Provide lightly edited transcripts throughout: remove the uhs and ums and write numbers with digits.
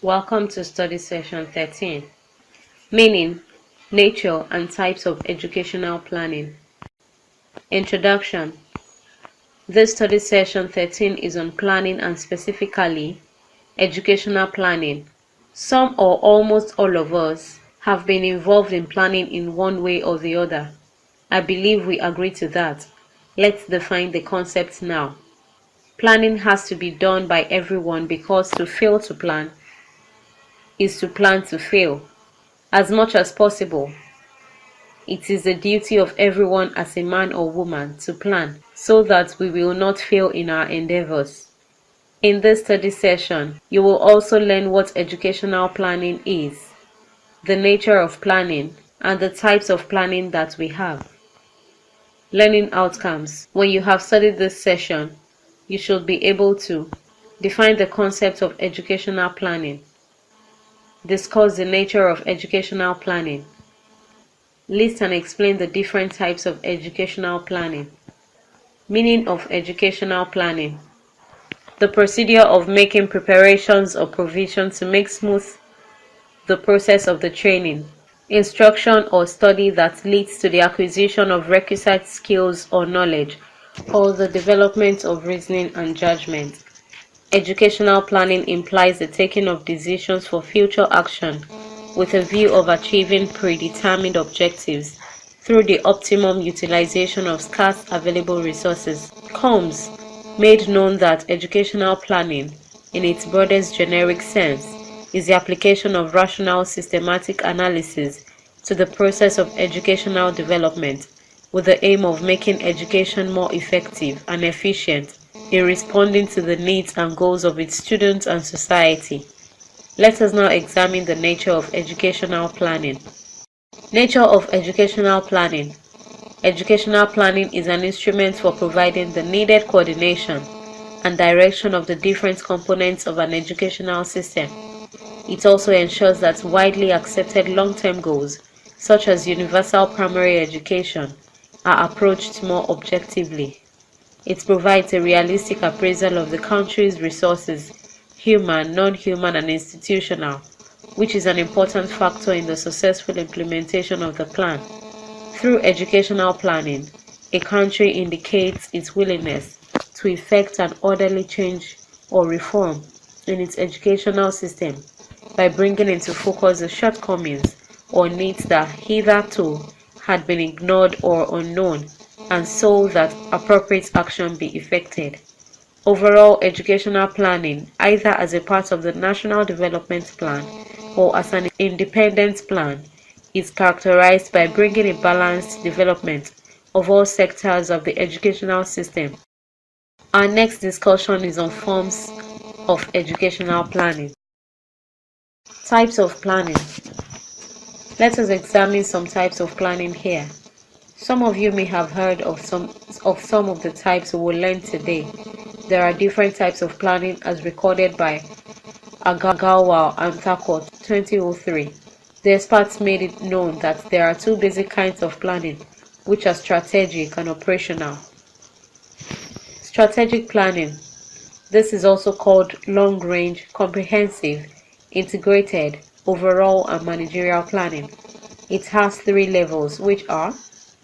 Welcome to study session 13. Meaning, nature and types of educational planning. Introduction. This study session 13 is on planning and specifically educational planning. Some or almost all of us have been involved in planning in one way or the other. I believe we agree to that. Let's define the concept now. Planning has to be done by everyone because to fail to plan is to plan to fail. As much as possible, it is the duty of everyone as a man or woman to plan so that we will not fail in our endeavors. In this study session, you will also learn what educational planning is, the nature of planning, and the types of planning that we have. Learning outcomes. When you have studied this session, you should be able to define the concept of educational planning, discuss the nature of educational planning, list and explain the different types of educational planning. Meaning of educational planning. The procedure of making preparations or provision to make smooth the process of the training, instruction or study that leads to the acquisition of requisite skills or knowledge, or the development of reasoning and judgment. Educational planning implies the taking of decisions for future action with a view of achieving predetermined objectives through the optimum utilization of scarce available resources. Combs made known that educational planning, in its broadest generic sense, is the application of rational systematic analysis to the process of educational development with the aim of making education more effective and efficient in responding to the needs and goals of its students and society. Let us now examine the nature of educational planning. Nature of educational planning. Educational planning is an instrument for providing the needed coordination and direction of the different components of an educational system. It also ensures that widely accepted long-term goals, such as universal primary education, are approached more objectively. It provides a realistic appraisal of the country's resources, human, non-human, and institutional, which is an important factor in the successful implementation of the plan. Through educational planning, a country indicates its willingness to effect an orderly change or reform in its educational system by bringing into focus the shortcomings or needs that hitherto had been ignored or unknown, and so that appropriate action be effected. Overall educational planning, either as a part of the National Development Plan or as an independent plan, is characterized by bringing a balanced development of all sectors of the educational system. Our next discussion is on forms of educational planning. Types of planning. Let us examine some types of planning here. Some of you may have heard of some of the types we will learn today. There are different types of planning as recorded by Agawa and Thakot 2003. The experts made it known that there are two basic kinds of planning, which are strategic and operational. Strategic planning. This is also called long-range, comprehensive, integrated, overall, and managerial planning. It has three levels, which are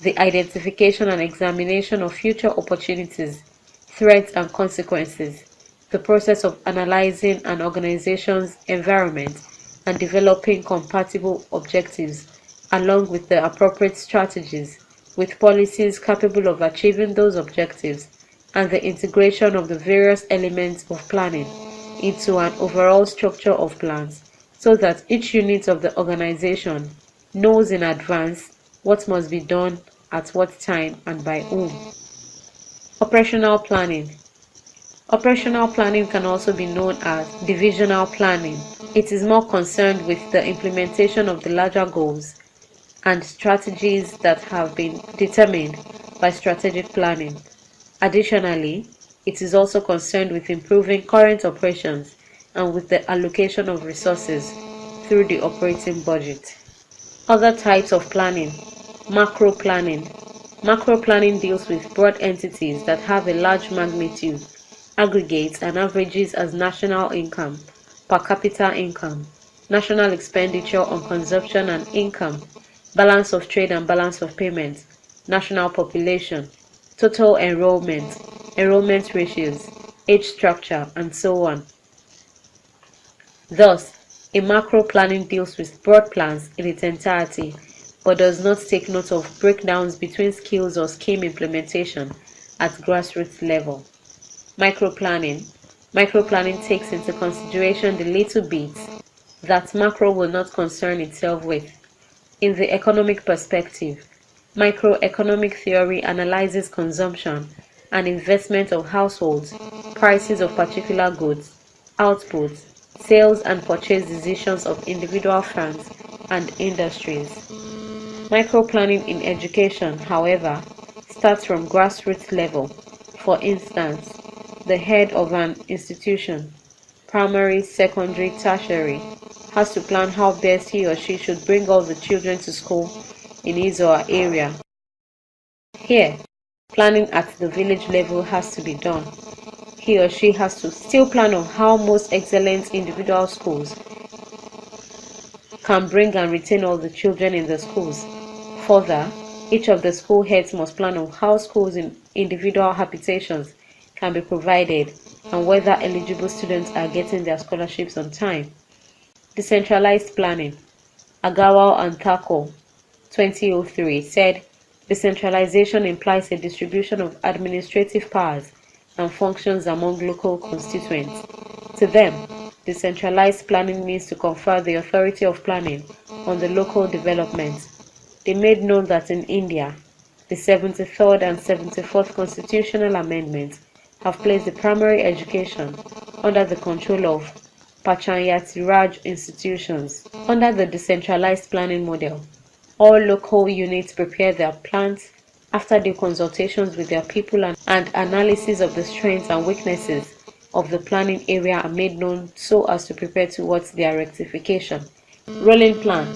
the identification and examination of future opportunities, threats, and consequences, the process of analyzing an organization's environment and developing compatible objectives, along with the appropriate strategies, with policies capable of achieving those objectives, and the integration of the various elements of planning into an overall structure of plans, so that each unit of the organization knows in advance what must be done at what time and by whom. Operational planning. Operational planning can also be known as divisional planning. It is more concerned with the implementation of the larger goals and strategies that have been determined by strategic planning. Additionally, it is also concerned with improving current operations and with the allocation of resources through the operating budget. Other types of planning. Macro planning. Macro planning deals with broad entities that have a large magnitude, aggregates and averages as national income, per capita income, national expenditure on consumption and income, balance of trade and balance of payment, national population, total enrollment ratios, age structure, and so on. Thus, a macro planning deals with broad plans in its entirety, but does not take note of breakdowns between skills or scheme implementation at grassroots level. Microplanning. Microplanning takes into consideration the little bits that macro will not concern itself with. In the economic perspective, microeconomic theory analyzes consumption and investment of households, prices of particular goods, outputs, sales and purchase decisions of individual firms and industries. Microplanning in education, however, starts from grassroots level. For instance, the head of an institution, primary, secondary, tertiary, has to plan how best he or she should bring all the children to school in his or her area. Here, planning at the village level has to be done. He or she has to still plan on how most excellent individual schools can bring and retain all the children in the schools. Further, each of the school heads must plan on how schools in individual habitations can be provided and whether eligible students are getting their scholarships on time. Decentralized planning. Agrawal and Thakur, 2003, said decentralization implies a distribution of administrative powers and functions among local constituents. To them, decentralized planning means to confer the authority of planning on the local development. They made known that in India, the 73rd and 74th constitutional amendments have placed the primary education under the control of Panchayati Raj institutions. Under the decentralized planning model, all local units prepare their plans after the consultations with their people and analysis of the strengths and weaknesses of the planning area are made known so as to prepare towards their rectification. Rolling plan.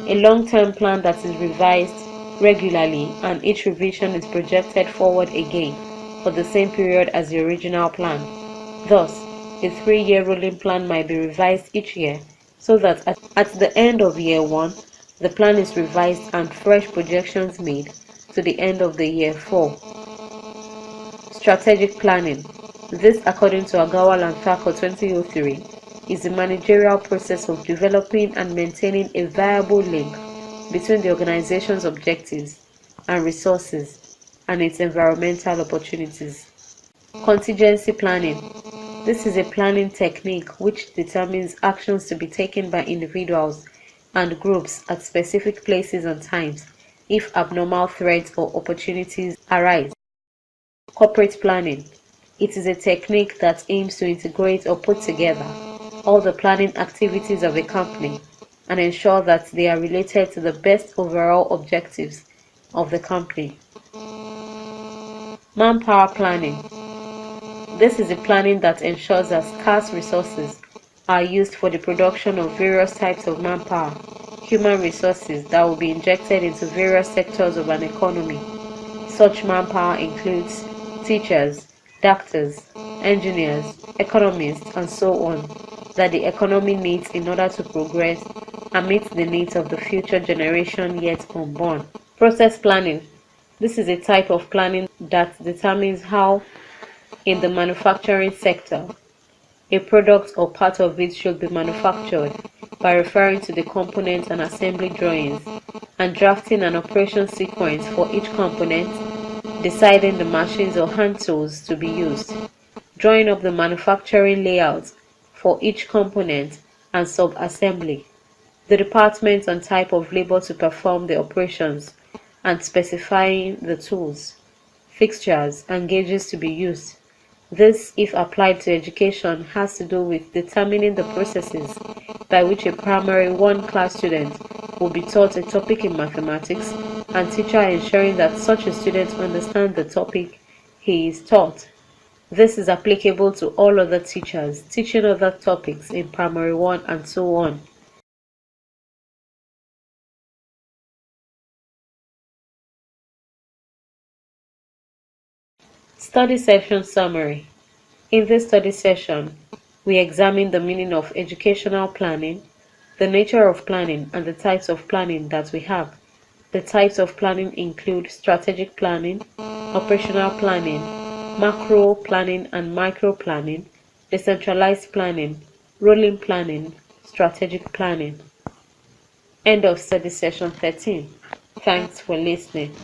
A long-term plan that is revised regularly and each revision is projected forward again for the same period as the original plan. Thus, a 3-year rolling plan might be revised each year so that at the end of year 1, the plan is revised and fresh projections made to the end of the year 4. Strategic planning. This, according to Agrawal and Thakur 2003, is the managerial process of developing and maintaining a viable link between the organization's objectives and resources and its environmental opportunities. Contingency planning. This is a planning technique which determines actions to be taken by individuals and groups at specific places and times if abnormal threats or opportunities arise. Corporate planning. It is a technique that aims to integrate or put together all the planning activities of a company and ensure that they are related to the best overall objectives of the company. Manpower planning. This is a planning that ensures that scarce resources are used for the production of various types of manpower, human resources that will be injected into various sectors of an economy. Such manpower includes teachers, doctors, engineers, economists, and so on, that the economy needs in order to progress and meet the needs of the future generation yet unborn. Process planning. This is a type of planning that determines how, in the manufacturing sector, a product or part of it should be manufactured by referring to the components and assembly drawings and drafting an operation sequence for each component, deciding the machines or hand tools to be used, drawing up the manufacturing layout for each component and sub-assembly, the department and type of labor to perform the operations, and specifying the tools, fixtures, and gauges to be used. This, if applied to education, has to do with determining the processes by which a primary 1 class student will be taught a topic in mathematics and teacher ensuring that such a student understands the topic he is taught. This is applicable to all other teachers teaching other topics in primary 1 and so on. Study session summary. In this study session, We examine the meaning of educational planning, the nature of planning, and the types of planning that we have. The types of planning include strategic planning, operational planning, macro planning and micro planning, decentralized planning, rolling planning, strategic planning. End of study session 13. Thanks for listening.